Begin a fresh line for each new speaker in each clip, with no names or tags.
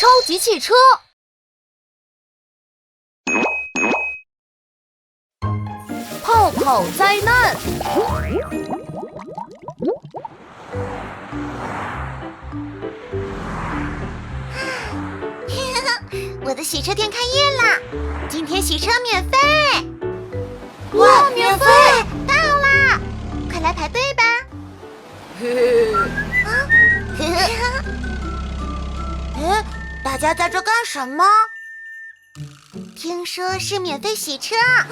超级汽车。泡泡灾难。
我的洗车店开业啦！今天洗车免费！
哇，免费！
太好啦！快来排队吧！大家在这干什么？听说是免费洗车啊！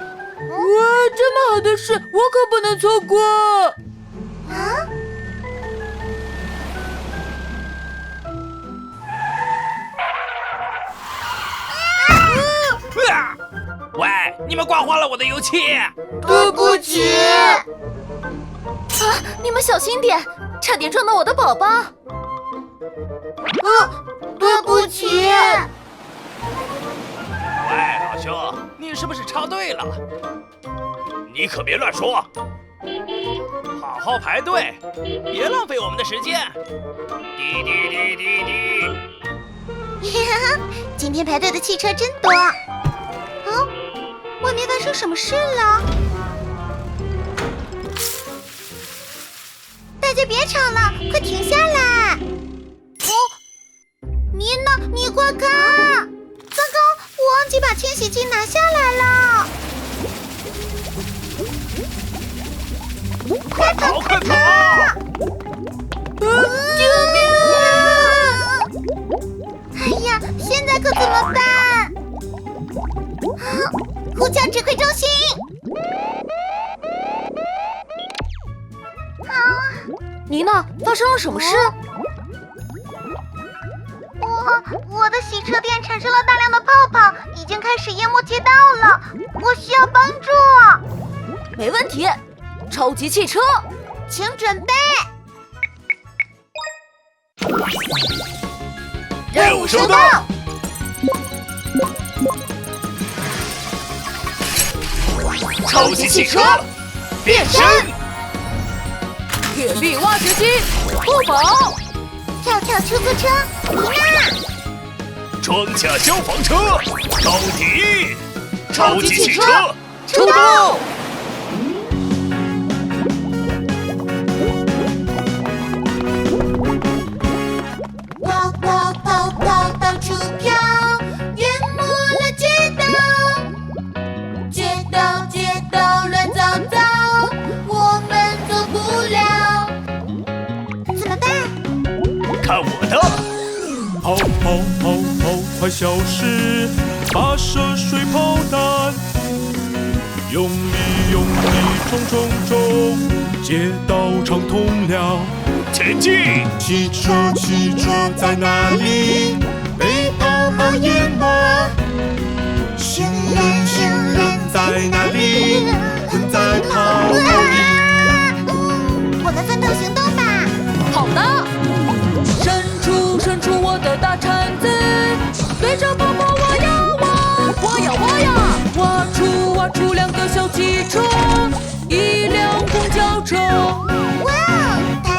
哇，这么好的事，我可不能错过！
啊！
喂，你们刮花了我的油漆！
对不起！
啊，你们小心点，差点撞到我的宝宝！
对不起！
喂，老兄，你是不是插队了？你可别乱说！好好排队，别浪费我们的时间。滴滴滴滴滴。
今天排队的汽车真多。外面发生什么事了？大家别吵了，快停下来！妮娜，你快看！糟糕，我忘记把清洗剂拿下来了！
快跑，快跑！
救命啊！哎呀，现在可怎么办？呼叫指挥中心！
妮娜，发生了什么事？
我的洗车店产生了大量的泡泡，已经开始淹没街道了，我需要帮助。
没问题，超级汽车，
请准备。
任务收到。超级汽车变身，
铁臂挖掘机，不跑！
跳跳出租车，妮娜！
装甲消防车，到底！超级汽车
出动！
跑跑跑跑到处飘，淹没了街道，街道乱糟糟，我们走不了，怎么办？
看我的！
跑跑跑跑，快消失！发射水炮弹，用力用力冲冲冲，街道畅通了。
前进！
汽车在哪里？被泡泡淹没。行人在哪里？困在泡泡里。
我们分头行动吧！
好的，伸出我的大铲子，对着泡泡挖呀挖出两个小汽车，一辆公交车。
哇哦，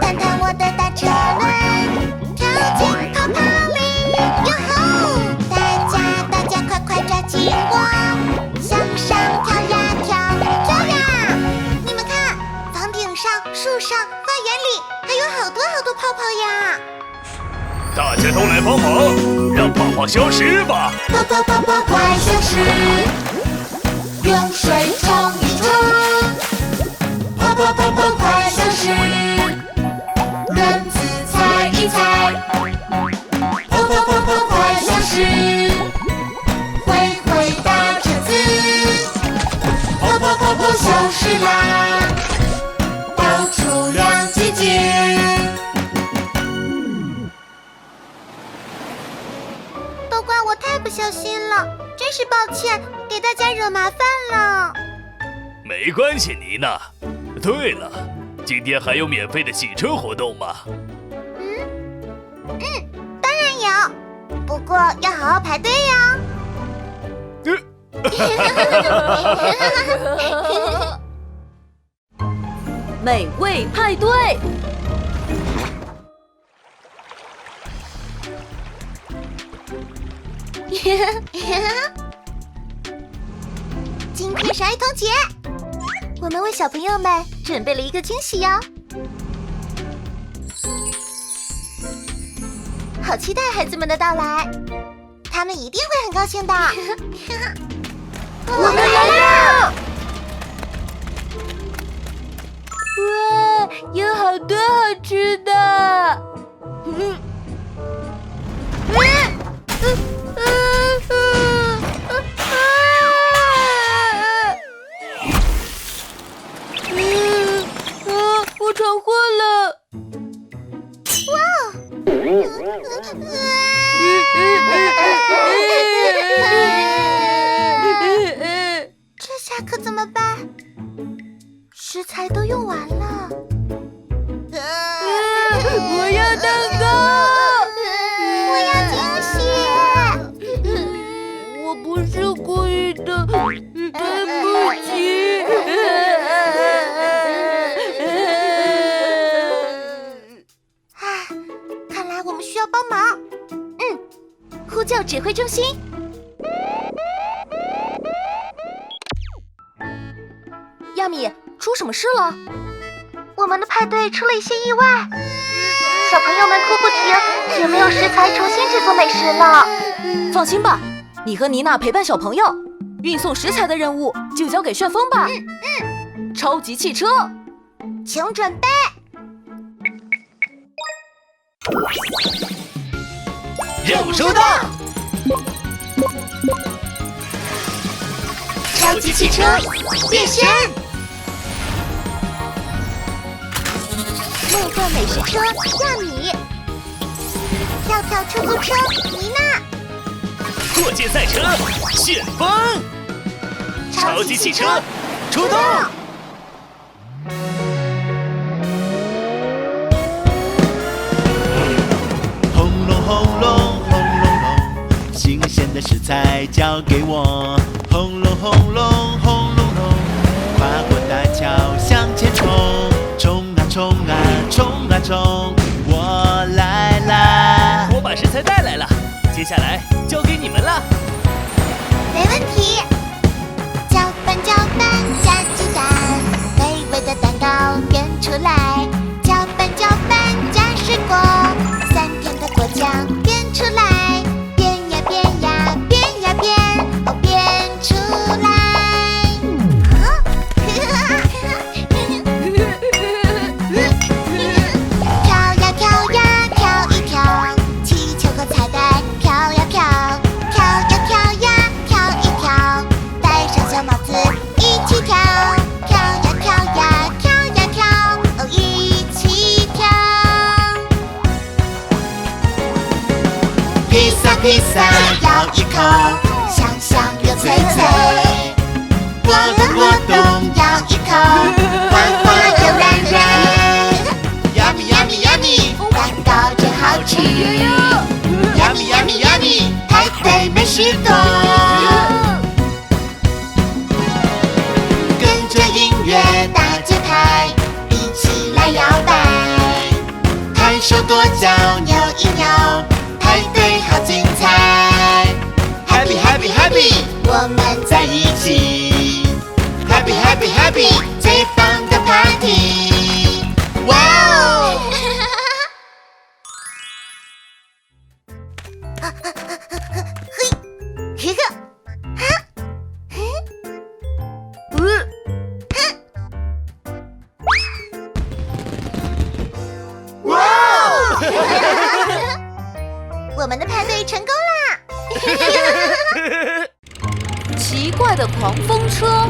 弹我的大车轮，跳进泡泡里，哟吼！大家快抓紧我，向上跳呀！你们看，房顶上、树上、花园里还有好多泡泡呀！
大家都来帮忙，让泡泡消失吧！
泡快消失，用水冲一冲，泡快消失，轮子踩一踩，泡快消失，挥大铲子，泡消失啦，到处亮晶晶。都怪我太不小心了，真是抱歉，给大家惹麻烦了。
没关系，妮娜。对了，今天还有免费的洗车活动吗？
当然有，不过要好好排队哟。
美味派对。
今天是儿童节，我们为小朋友们准备了一个惊喜哟。好期待孩子们的到来，他们一定会很高兴的。我们来了！
哇，有好多好吃的！我闯祸了！
这下可怎么办？食材都用完了。
我要蛋糕！
我要惊喜！
我不是故意的，对不起。
唉，看来我们需要帮忙。呼叫指挥中心。
亚米，出什么事了？
我们的派对出了一些意外，小朋友们哭不停，也没有食材重新制作美食了。
放心吧，你和妮娜陪伴小朋友，运送食材的任务就交给旋风吧。超级汽车，
请准备。
任务收到！
超级汽车变身，梦幻美食车亚米，跳跳出租车妮娜，
过界赛车旋风，超级汽车出动！
轰隆轰隆轰隆隆，新鲜的食材交给我。轰隆轰隆轰隆隆，跨过大桥向前冲，冲啊冲啊冲啊冲，我来啦！
我把食材带来了，接下来交给你们了。
没问题。搅拌搅拌加鸡蛋，美味的蛋糕变出来。搅拌搅拌加水果，3天的果酱变出来。变呀变呀变呀变，哦变出来。跳呀跳呀跳一跳，气球和彩带飘呀飘，跳呀跳呀跳一跳，戴上小帽子一起跳，跳呀跳呀跳呀跳，哦一起跳。披萨披萨咬一口，香香又脆脆。果冻果冻咬一口，滑滑又软软。Yummy yummy yummy，蛋糕真好吃。Yummy yummy yummy，派对美食多。跟着音乐大节拍，一起来摇摆。抬手跺脚扭一扭，派对好精彩。Happy happy happy，我们在一起。Happy happy happy，最棒的 party！ 哇哦！嘿，呵呵，哇哦！我们的派对成功啦！
奇怪的狂风车。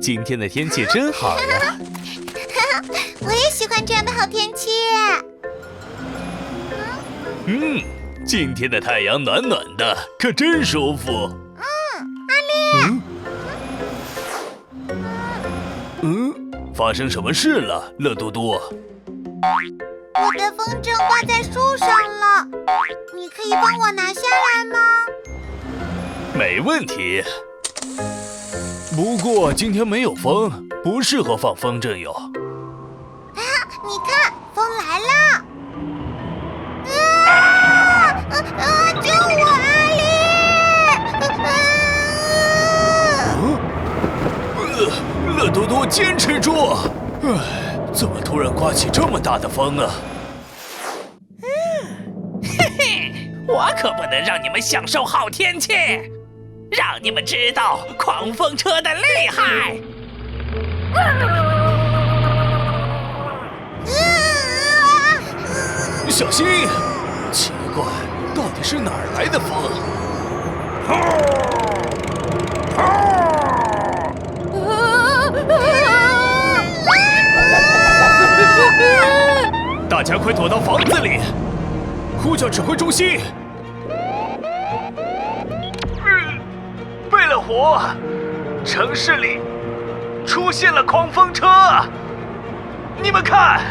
今天的天气真好呀！
我也喜欢这样的好天气。
今天的太阳暖暖的，可真舒服。发生什么事了，乐嘟嘟？
我的风筝挂在树上了，你可以帮我拿下来吗？
没问题。不过今天没有风，不适合放风筝哟。
你看，风来了！救我，阿丽！
乐多多，坚持住！怎么突然刮起这么大的风啊？
嘿嘿，我可不能让你们享受好天气，让你们知道狂风车的厉害。
小心！奇怪，到底是哪儿来的风？大家快躲到房子里！呼叫指挥中心！贝勒虎，城市里出现了狂风车，你们看！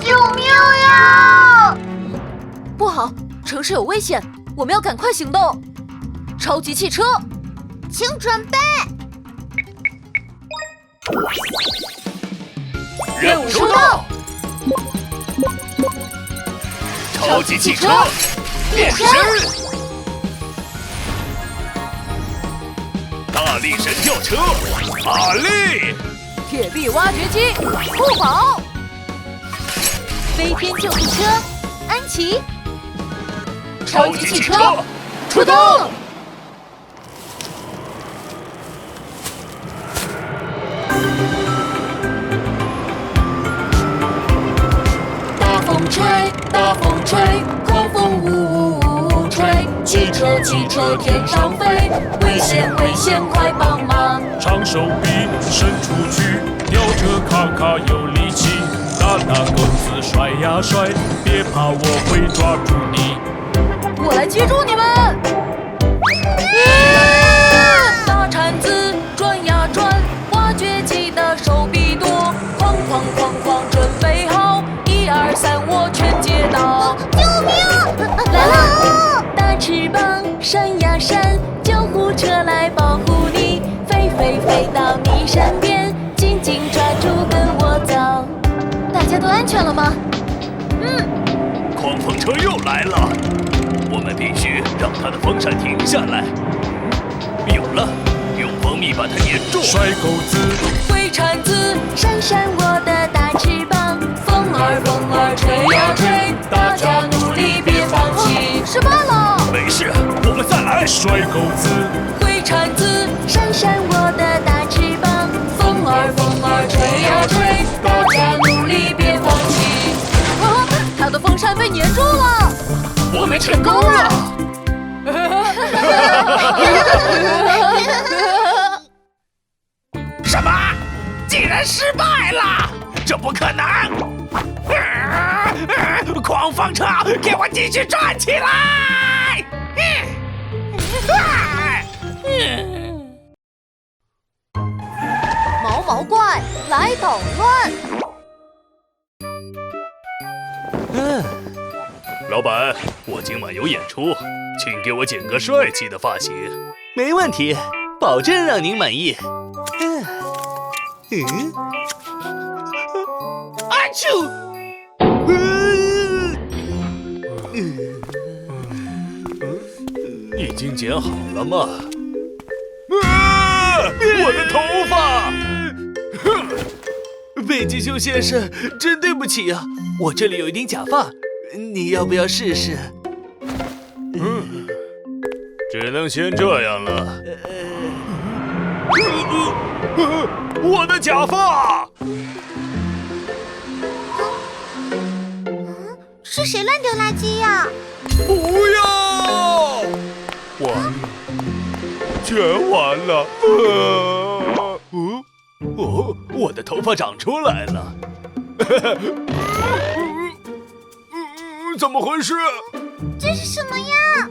救命呀！
不好，城市有危险，我们要赶快行动！超级汽车，
请准备。
任务收到！超级汽车变身！大力神吊车阿力！
铁臂挖掘机酷宝！飞天救护车安琪！超级汽车出动！
大风吹，大风吹，狂风呜呜呜吹，汽车汽车天上飞，危险危险快帮忙！
长手臂伸出去，吊车咔咔有力气，大大个子甩呀甩，别怕我会抓住你。
我来接住你们！大铲子转呀转，挖掘机的手臂多，哐哐哐哐准备好，1、2、3，我全接到！
救命！
来了！大翅膀扇呀扇，救护车来保护你，飞飞飞到你身边，紧紧抓住跟我走。大家都安全了吗？
狂风车又来了，我们必须让它的风扇停下来。有了，用蜂蜜把它粘住。
甩钩子，
挥铲子，扇扇我的大翅膀，风儿风儿吹呀吹，大家努力别放弃。失败了，
没事，我们再来。
甩钩子，
挥铲子，扇扇我的大翅膀，风儿风儿吹呀吹，大家努力别放弃。啊，它的风扇被粘住了，
我们成功了！
什么？竟然失败了？这不可能！狂风车，给我继续转起来！
毛毛怪来捣乱。
老板，我今晚有演出，请给我剪个帅气的发型。
没问题，保证让您满意。
阿啾！
已经剪好了吗？我的头发！
北极熊先生，真对不起啊，我这里有一顶假发，你要不要试试？
只能先这样了。我的假发！
是谁乱丢垃圾呀？
不要！完了，全完了。我的头发长出来了。怎么回事？
这是什么呀？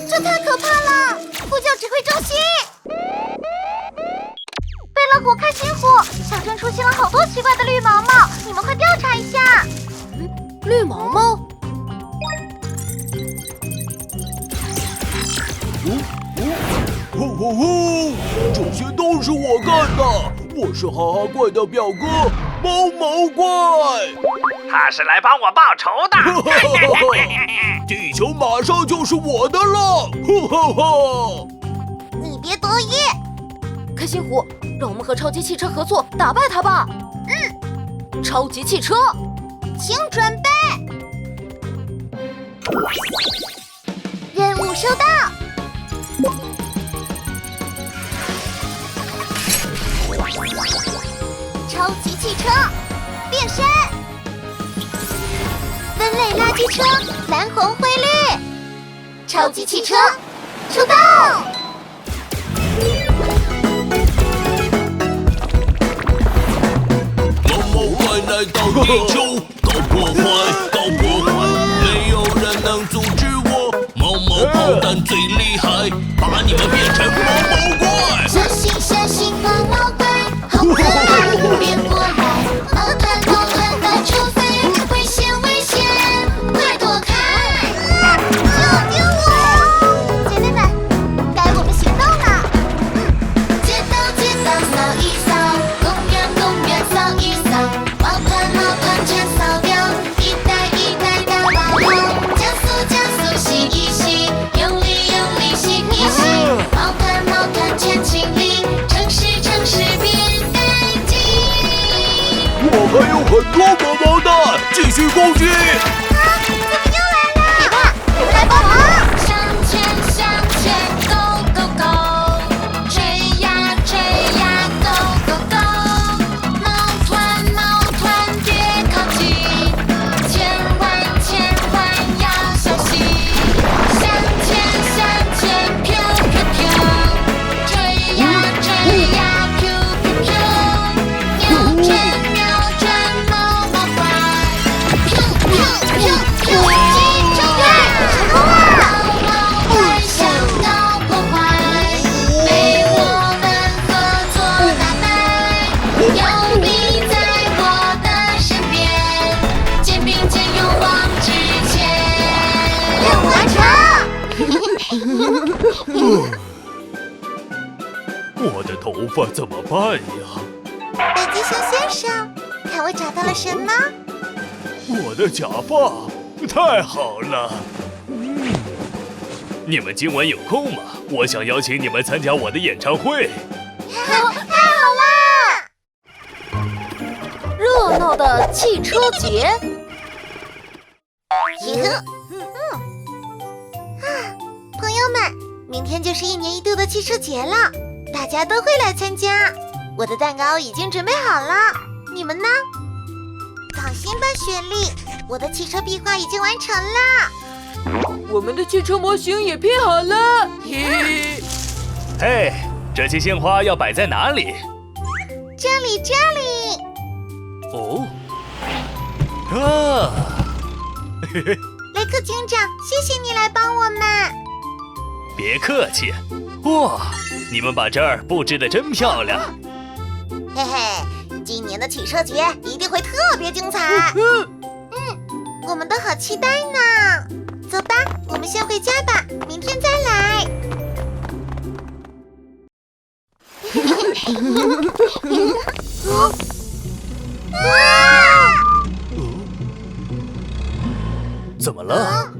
这太可怕了！呼叫指挥中心！贝勒虎开心虎，小镇出现了好多奇怪的绿毛毛，你们快调查一下。
绿毛毛？
吼吼！这些都是我干的，我是哈哈怪的表哥毛毛怪。
他是来帮我报仇的。
地球马上就是我的了！哈哈哈！
你别得意。
开心虎，让我们和超级汽车合作，打败他吧。超级汽车，
请准备。任务收到。超级汽车变身，分类垃圾车蓝红灰绿，超级汽车出动。
毛毛怪来到地球，搞破坏，搞破坏，没有人能阻止我。毛毛炮弹最厉害，把你们变成毛毛怪。
小心小心毛毛怪，好可爱，别过来！毛团毛团到处飞，危险危险，快躲开！救救我！姐妹们，该我们行动了。街道街道扫一扫，公园公园扫一扫，毛团毛团全扫掉，一袋一袋的毛毛，加速加速洗一洗，用力用力洗一洗，毛团毛团全清理，城市城市变干净。
我还有很多毛毛弹，继续攻击！
怎么又来了？别怕，我们来帮忙。向前向前 ，Go Go Go， 追呀追呀 ，Go Go Go， 毛团毛团别靠近，千万千万要小心。向前向前飘飘飘，追呀追呀 ，Q Q Q， 扭转扭转毛毛怪 ，Q Q Q Q， 集中力，成功了！毛毛怪想搞破坏，被我们合作打败。有你在我的身边，肩并肩勇往直前。任务完成。
我的头发怎么办呀？
北极熊先生，看我找到了什么？
我的假发，太好了！你们今晚有空吗？我想邀请你们参加我的演唱会。
太好了！
热闹的汽车节。
朋友们，明天就是1年1度的汽车节了，大家都会来参加。我的蛋糕已经准备好了，你们呢？放心吧，雪莉，我的汽车壁画已经完成了。
我们的汽车模型也拼好了。嘿，
嘿，这些鲜花要摆在哪里？
这里，这里。
哦，啊，嘿嘿，
雷克警长，谢谢你来帮我们。
别客气。哇，你们把这儿布置得真漂亮。
嘿嘿，今年的汽车节一定会特别精彩。我们都好期待呢。走吧，我们先回家吧，明天再来。
怎么了？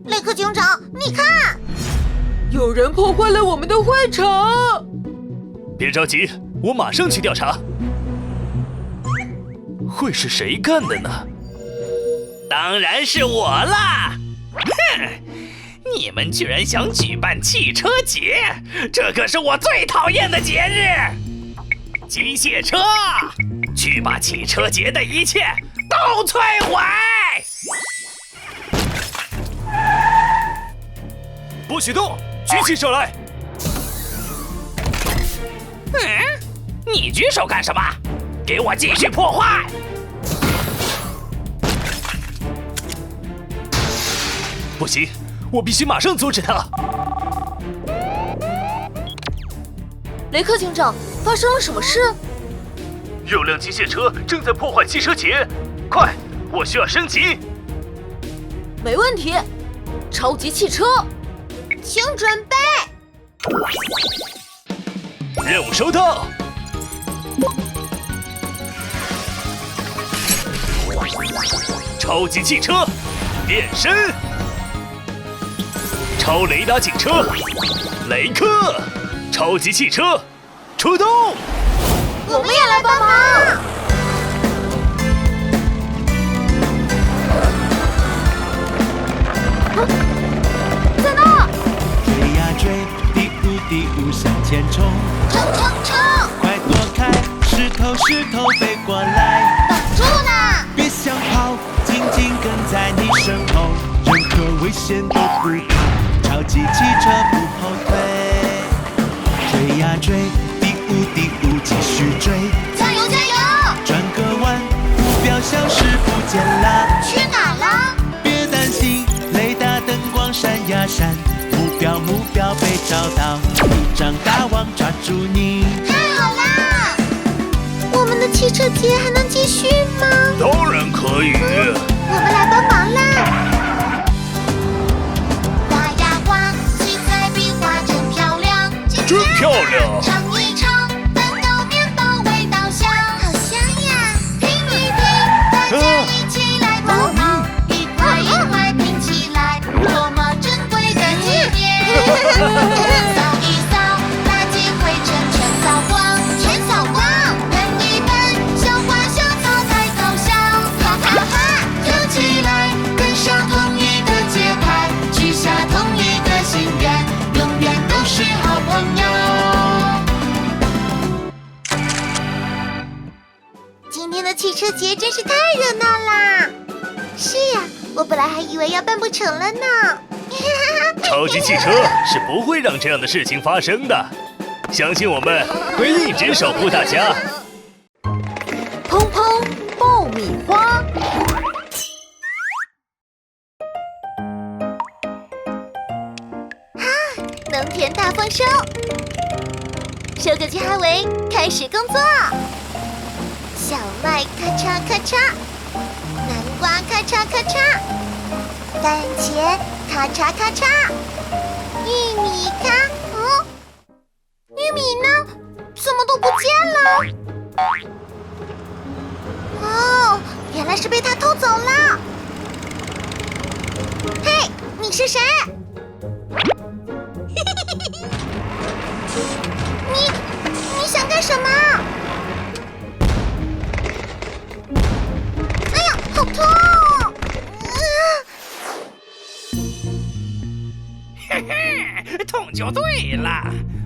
雷克警长，你看，
有人破坏了我们的会场。
别着急，我马上去调查。会是谁干的呢？
当然是我啦！哼，你们居然想举办汽车节，这可是我最讨厌的节日！机械车，去把汽车节的一切都摧毁！
不许动，举起手来！
你举手干什么？给我继续破坏！
不行，我必须马上阻止他。
雷克警长，发生了什么事？
有辆机械车正在破坏汽车节，快，我需要升级。
没问题，超级汽车，
请准备。
任务收到。超级汽车变身，超雷达警车雷克，超级汽车出动。
我们也来帮忙。
在那！
追呀追，第五向前冲，
冲冲冲！
快躲开，石头飞过来，
挡住了！
别想跑，紧紧跟在你身后，任何危险都不怕，超级汽车不后退。追呀追，第五继续追，
加油加油！
转个弯，目标消失不见了，
去哪了？
别担心，雷达灯光闪呀闪，目标被找到，一张大网抓住你。
太好啦！我们的汽车节还能继续吗？
当然可以。
我们来帮忙啦！刮呀刮，七彩笔画真漂亮，
真漂亮！
尝一尝，蛋糕面包味道香，好香呀！拼一拼，大家一起来帮忙，一块一块拼起来，多么珍贵的纪念！扫一扫，垃圾灰尘全扫光，全扫光！喷一喷，小花小草太搞笑，哈哈哈！跳起来，跟上统一的节拍，许下统一的心愿，永远都是好朋友。今天的汽车节真是太热闹啦！是呀，我本来还以为要办不成了呢。
超级汽车是不会让这样的事情发生的，相信我们会一直守护大家。
砰砰爆米花，
农田大丰收，收割机哈维开始工作。小麦咔嚓咔嚓，南瓜咔嚓咔嚓，番茄咔嚓咔嚓，玉米咔……玉米呢？怎么都不见了？哦，原来是被他偷走了。嘿，你是谁？你想干什么？哎呀，好痛！
嘿嘿，痛就对了。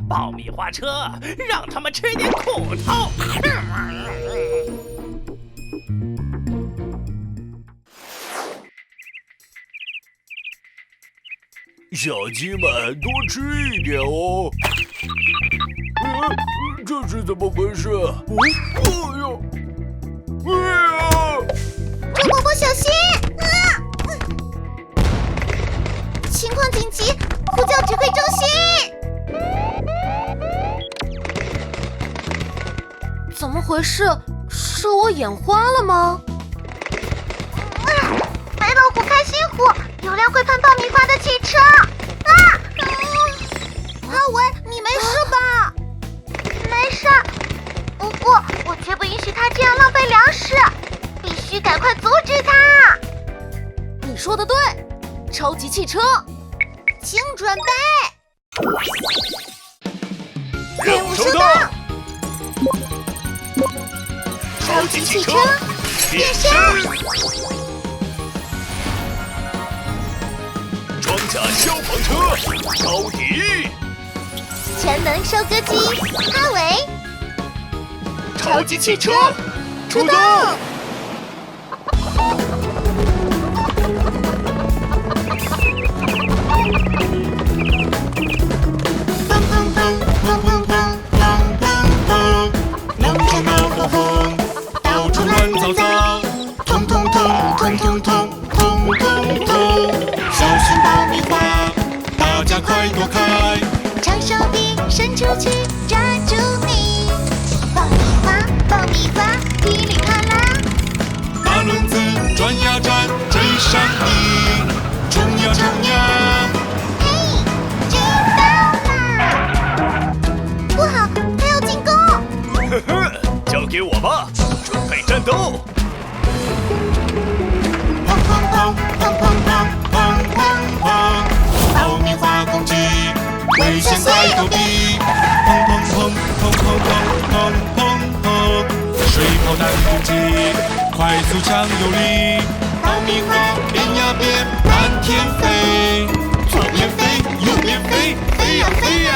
爆米花车，让他们吃点苦头。
小鸡们多吃一点哦。这是怎么回事？哎呦！哎呀！
猪伯伯小心！情况紧急，呼叫指挥中心！
怎么回事？是我眼花了吗？
白老虎开心虎，有辆会喷爆米花的汽车！阿维，你没事吧？没事，不过我绝不允许他这样浪费粮食，必须赶快阻止他！
你说的对，超级汽车，
请准备，
任务收到。
超级汽车变身，
装甲消防车超体，
全能收割机哈维，
超级汽车出动！
砰砰砰砰砰砰砰砰砰，农场闹哄哄，到处乱糟糟，通通通通通通通通通，小心爆米花，大家快躲开，长手臂伸出去抓住你，爆米花爆米花噼里啪啦，
大轮子转呀转，追上
我吧，准备战斗！
砰砰砰砰砰砰砰砰砰！爆米花攻击，危险快躲避！砰砰砰砰砰砰砰砰砰！水炮弹攻击，快速强有力！爆米花变呀变，满天飞，左边飞，右边飞，飞呀飞呀！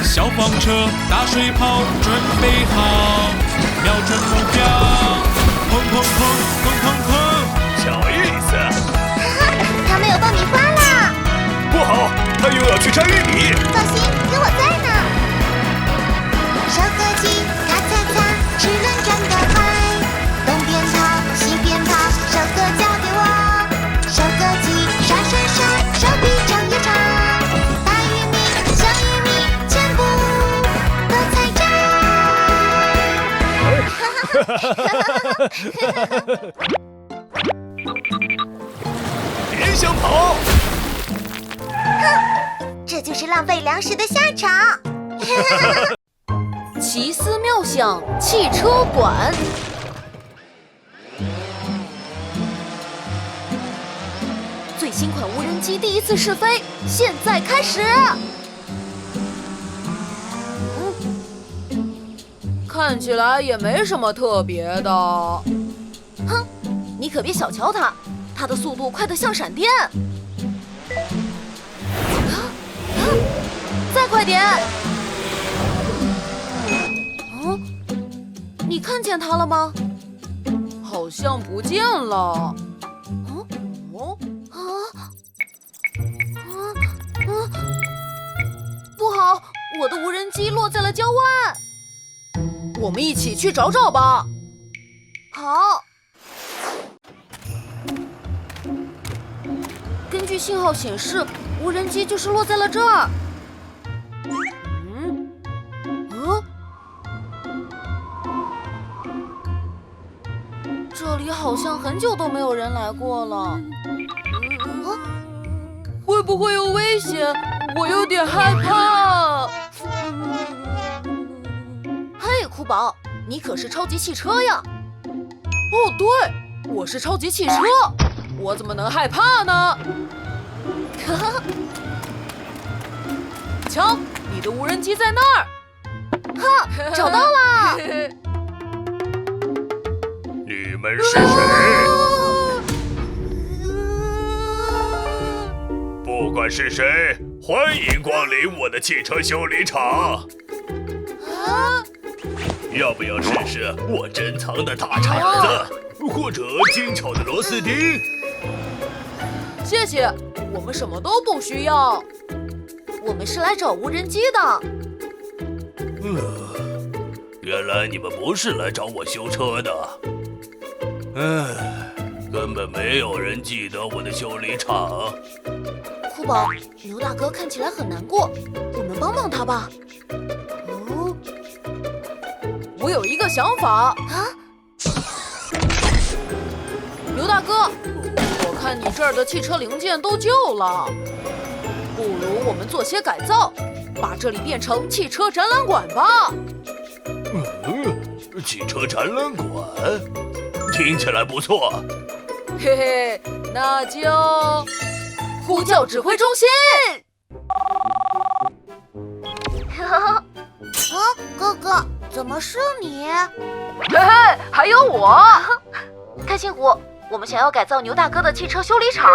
消防车、大水炮准备好，瞄准目标，砰砰砰砰砰砰！
小意思。
哈哈，他们有爆米花啦！
不好，他又要去摘玉米。
放心，有我在呢。收割机咔嚓嚓，齿轮转得快，东边跑，西边跑，收割交给我。收割机刷刷刷，手臂长又长，大玉米、小玉米全部都采摘。
别想跑！
这就是浪费粮食的下场。
奇思妙想汽车馆。最新款无人机第一次试飞，现在开始。看起来也没什么特别的。哼，你可别小瞧它，它的速度快得像闪电。再快点！你看见它了吗？好像不见了。不好，我的无人机落在了郊外。我们一起去找找吧。好。根据信号显示，无人机就是落在了这儿。这里好像很久都没有人来过了。会不会有危险？我有点害怕。嘿，酷宝，你可是超级汽车呀！哦，对，我是超级汽车，我怎么能害怕呢？瞧，你的无人机在那儿。哈，找到了。
你们是谁？不管是谁，欢迎光临我的汽车修理厂。要不要试试我珍藏的大铲子，或者精巧的螺丝钉？
谢谢，我们什么都不需要。我们是来找无人机的。
原来你们不是来找我修车的。根本没有人记得我的修理厂。
酷宝，刘大哥看起来很难过，我们帮帮他吧。我有一个想法啊！刘大哥，我看你这儿的汽车零件都旧了，不如我们做些改造，把这里变成汽车展览馆吧。
汽车展览馆听起来不错。
嘿嘿，那就呼叫指挥中心。
哥哥，怎么是你？
嘿嘿，还有我。开心果，我们想要改造牛大哥的汽车修理厂。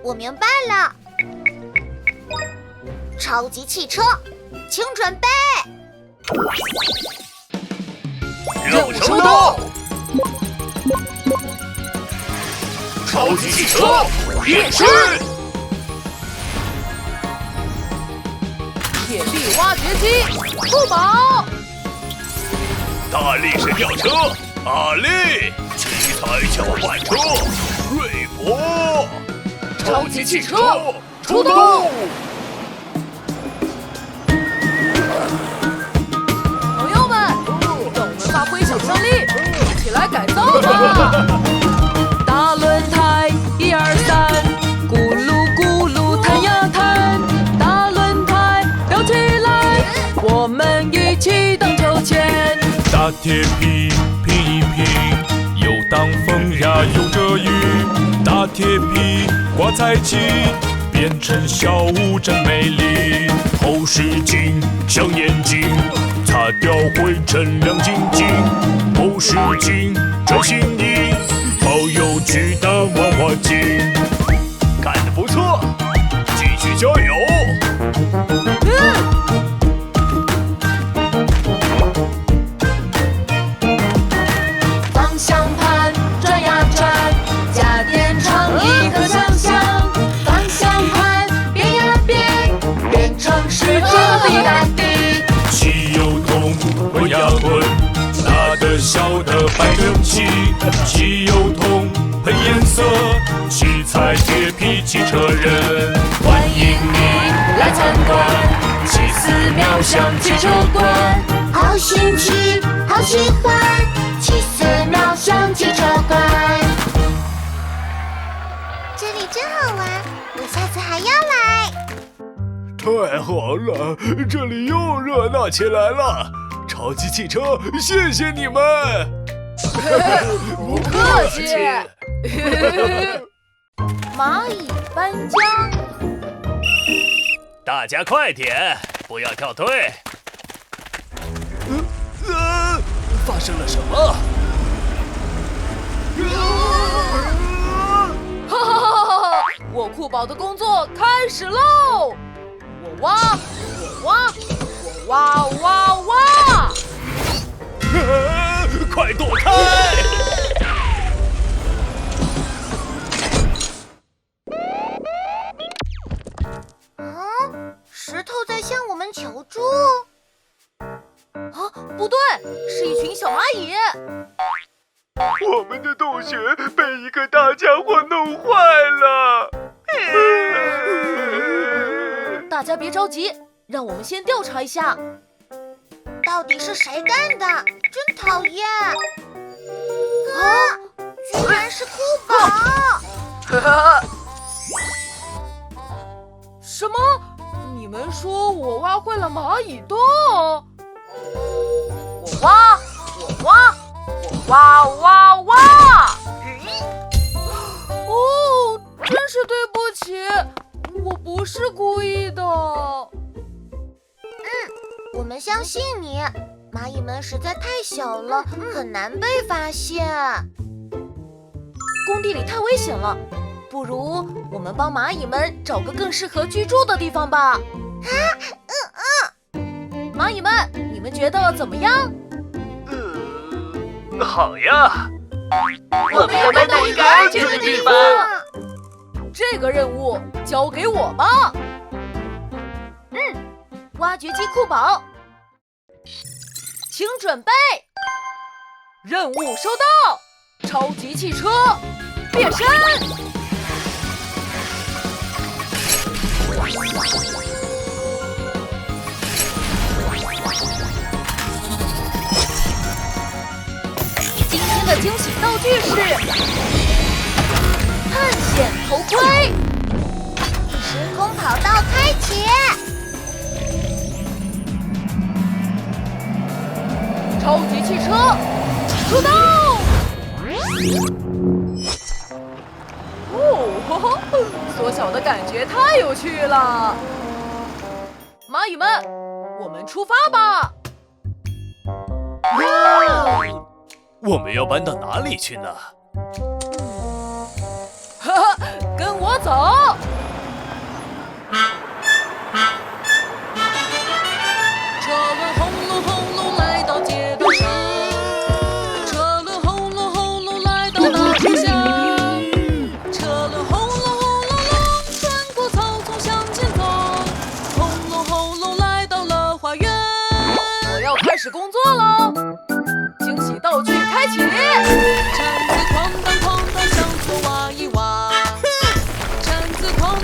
我明白了。超级汽车，请准备。
任务收到。超级汽车变身。
铁臂挖掘机，酷宝。
大力神吊车，阿力。奇才搅拌车，瑞博。
超级汽车出动。朋友们，让我们发挥想象力，一起来改造吧！大轮胎，1、2、3，咕噜咕噜弹呀弹，大轮胎飙起来，我们一起荡秋千。
大铁皮拼一拼，又挡风呀又遮雨。大铁皮挂在一起，变成小屋真美丽。后视镜像眼睛，擦掉灰尘亮晶晶。后视镜真新颖，好有趣的万花镜。
干得不错，继续加油！
方向盘转呀转，加点创意和想象。方向盘变呀变，变成是这里大地。
汽油桶滚呀滚，大的小的摆整齐。汽油桶喷颜色，七彩铁皮汽车人。
欢迎你来参观，74秒向汽车馆。
好新奇，好喜欢，74秒向汽车馆。这里真好玩，我下次还要来。
太好了，这里又热闹起来了！超级汽车，谢谢你们！
不客气。蚂蚁搬家，
大家快点，不要跳队！发生了什么？
哈哈哈哈哈！我酷宝的工作开始喽！我挖，我挖，我挖挖挖！
快躲开！
石头在向我们求助。
啊，不对，是一群小蚂蚁。
我们的洞穴被一个大家伙弄坏了。
大家别着急，让我们先调查一下，
到底是谁干的？真讨厌！啊，居然是酷宝！
什么？你们说我挖坏了蚂蚁洞？我挖，我挖，我挖挖挖！哦，真是对不起，我不是故意的。
我们相信你，蚂蚁们实在太小了，很难被发现。
工地里太危险了，不如我们帮蚂蚁们找个更适合居住的地方吧。蚂蚁们，你们觉得怎么样？
好呀！
我们要搬到一个安全的地方。这个任务交给我吧。挖掘机酷宝，请准备。任务收到，超级汽车变身。今天的惊喜道具是探险头盔。
时空跑道开启。
超级汽车出动！哦，缩小的感觉太有趣了。蚂蚁们，我们出发吧！
我们要搬到哪里去呢？
哈哈，跟我走！车轮轰隆轰隆来到街道上，车轮轰隆轰隆来到大树下，车轮轰隆轰隆隆穿过草丛向前走，轰隆轰隆来到了花园。我要开始工作喽！惊喜道具开启，铲子哐当哐当向左挖一挖，铲子哐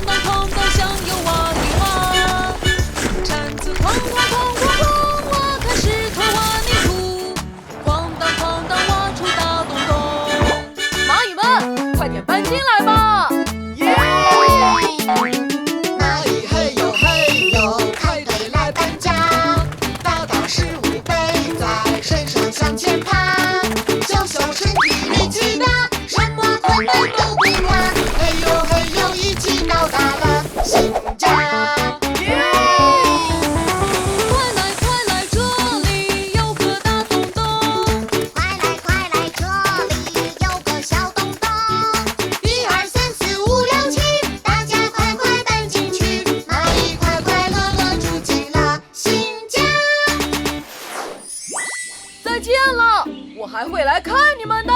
我还会来看你们的。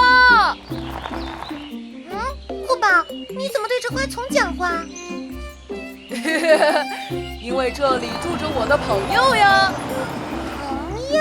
酷宝，你怎么对这花丛讲话？
因为这里住着我的朋友呀。
朋友。